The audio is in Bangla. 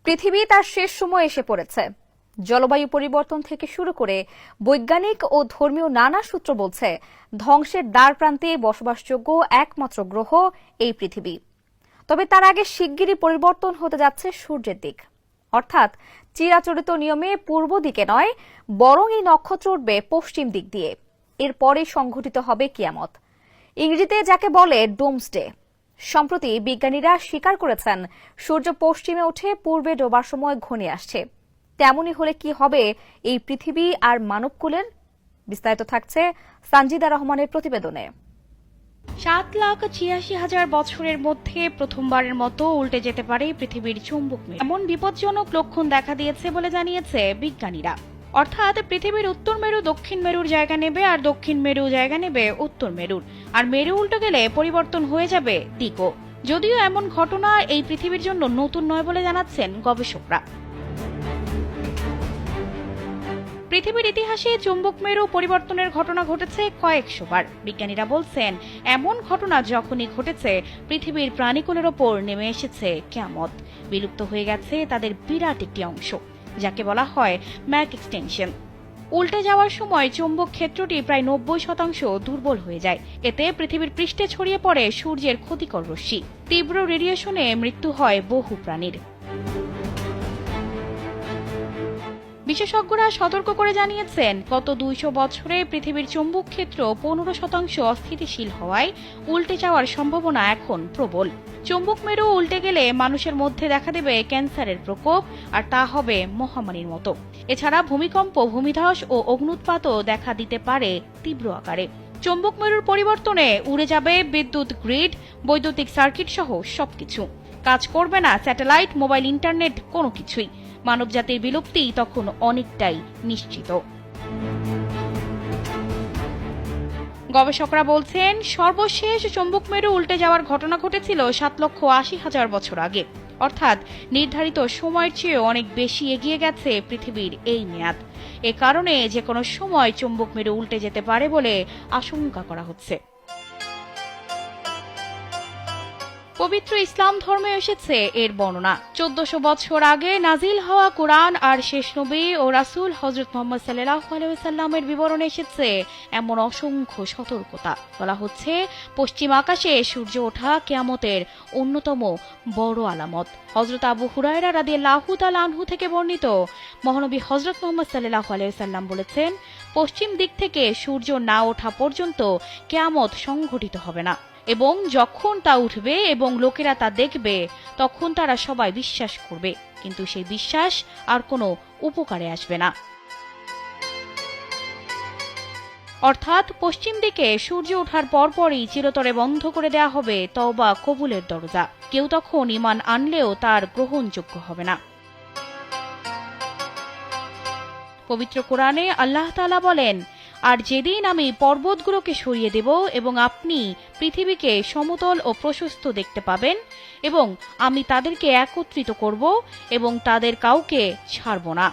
পৃথিবী তার শেষ সময় এসে পড়েছে। জলবায়ু পরিবর্তন থেকে শুরু করে বৈজ্ঞানিক ও ধর্মীয় নানা সূত্র বলছে ধ্বংসের দ্বারপ্রান্তে বসবাসযোগ্য একমাত্র গ্রহ এই পৃথিবী। তবে তার আগে শিগগিরই পরিবর্তন হতে যাচ্ছে সূর্যের দিক, অর্থাৎ চিরাচরিত নিয়মে পূর্ব দিকে নয়, বরং এই নক্ষত্র উঠবে পশ্চিম দিক দিয়ে। এরপরে সংঘটিত হবে কিয়ামত, ইংরেজিতে যাকে বলে ডুমসডে। সম্প্রতি বিজ্ঞানীরা স্বীকার করেছেন সূর্য পশ্চিমে উঠে পূর্বে ডোবার সময় ঘনিয়ে আসছে। তেমনই হলে কি হবে এই পৃথিবী আর মানবকুলের? বিস্তারিত থাকছে সানজিদা রহমানের প্রতিবেদনে। 7,86,000 বছরের মধ্যে প্রথমবারের মতো উল্টে যেতে পারে পৃথিবীর চুম্বক মেরু। এমন বিপজ্জনক লক্ষণ দেখা দিয়েছে বলে জানিয়েছে বিজ্ঞানীরা। অর্থাৎ পৃথিবীর উত্তর মেরু দক্ষিণ মেরুর জায়গা নেবে, আর দক্ষিণ মেরু জায়গা নেবে উত্তর মেরুর। আর মেরু উল্টে গেলে পরিবর্তন হয়ে যাবে দিকও। যদিও এমন ঘটনা এই পৃথিবীর জন্য নতুন নয় বলে জানাচ্ছেন গবেষকরা। পৃথিবীর ইতিহাসে চুম্বক মেরু পরিবর্তনের ঘটনা ঘটেছে কয়েকশো বার। বিজ্ঞানীরা বলছেন এমন ঘটনা যখনই ঘটেছে পৃথিবীর প্রাণীকুলের ওপর নেমে এসেছে কিয়ামত। বিলুপ্ত হয়ে গেছে তাদের বিরাট একটি অংশ, যাকে বলা হয় ম্যাক এক্সটেনশন। উল্টে যাওয়ার সময় চুম্বক ক্ষেত্রটি প্রায় 90% দুর্বল হয়ে যায়। এতে পৃথিবীর পৃষ্ঠে ছড়িয়ে পড়ে সূর্যের ক্ষতিকর রশ্মি। তীব্র রেডিয়েশনে মৃত্যু হয় বহু প্রাণীর। বিশেষজ্ঞরা সতর্ক করে জানিয়েছেন গত 200 বছরে পৃথিবীর চুম্বক ক্ষেত্র 15% অস্থিতিশীল হওয়ায় উল্টে যাওয়ার সম্ভাবনা এখন প্রবল। চুম্বক মেরু উল্টে গেলে মানুষের মধ্যে দেখা দেবে ক্যান্সারের প্রকোপ, আর তা হবে মহামারীর মতো। এছাড়া ভূমিকম্প, ভূমিধস ও অগ্ন্যুৎপাতও দেখা দিতে পারে তীব্র আকারে। চুম্বক মেরুর পরিবর্তনে উড়ে যাবে বিদ্যুৎ গ্রিড, বৈদ্যুতিক সার্কিট সহ সবকিছু। কাজ করবে না স্যাটেলাইট, মোবাইল, ইন্টারনেট, কোনো কিছুই। মানবজাতির বিলুপ্তি তখন অনেকটাই নিশ্চিত। গবেষকরা বলছেন সর্বশেষ চুম্বক মেরু উল্টে যাওয়ার ঘটনা ঘটেছিল 7,80,000 বছর আগে। অর্থাৎ নির্ধারিত সময়ের চেয়ে অনেক বেশি এগিয়ে গেছে পৃথিবীর এই মেয়াদ। এ কারণে যে কোনো সময় চুম্বক মেরু উল্টে যেতে পারে বলে আশঙ্কা করা হচ্ছে। পবিত্র ইসলাম ধর্মে এসেছে এর বর্ণনা। 1400 বছর আগে নাজিল হওয়া কোরআন আর শেষ নবী ও রাসূল হযরত মুহাম্মদ সাল্লাল্লাহু আলাইহি ওয়াসাল্লামের বিবরণে এসেছে এমন অসংখ্য সতর্কতা। বলা হচ্ছে পশ্চিম আকাশে সূর্য ওঠা কিয়ামতের অন্যতম বড় আলামত। হযরত আবু হুরায়রা রাদিয়াল্লাহু তাআলা আনহু থেকে বর্ণিত, মহানবী হযরত মুহাম্মদ সাল্লাল্লাহু আলাইহি ওয়াসাল্লাম বলেছেন, পশ্চিম দিক থেকে সূর্য না ওঠা পর্যন্ত কিয়ামত সংঘটিত হবে না, এবং যখন তা উঠবে এবং লোকেরা তা দেখবে তখন তারা সবাই বিশ্বাস করবে, কিন্তু সেই বিশ্বাস আর কোনো উপকারে আসবে না। অর্থাৎ পশ্চিম দিকে সূর্য ওঠার পরপরই চিরতরে বন্ধ করে দেয়া হবে তওবা কবুলের দরজা। কেউ তখন ঈমান আনলেও তার গ্রহণযোগ্য হবে না। পবিত্র কোরআনে আল্লাহ তাআলা বলেন, আর যেদিন আমি পর্বতগুলোকে সরিয়ে দেব এবং আপনি পৃথিবীকে সমতল ও প্রশস্ত দেখতে পাবেন, এবং আমি তাদেরকে একত্রিত করব এবং তাদের কাউকে ছাড়ব না।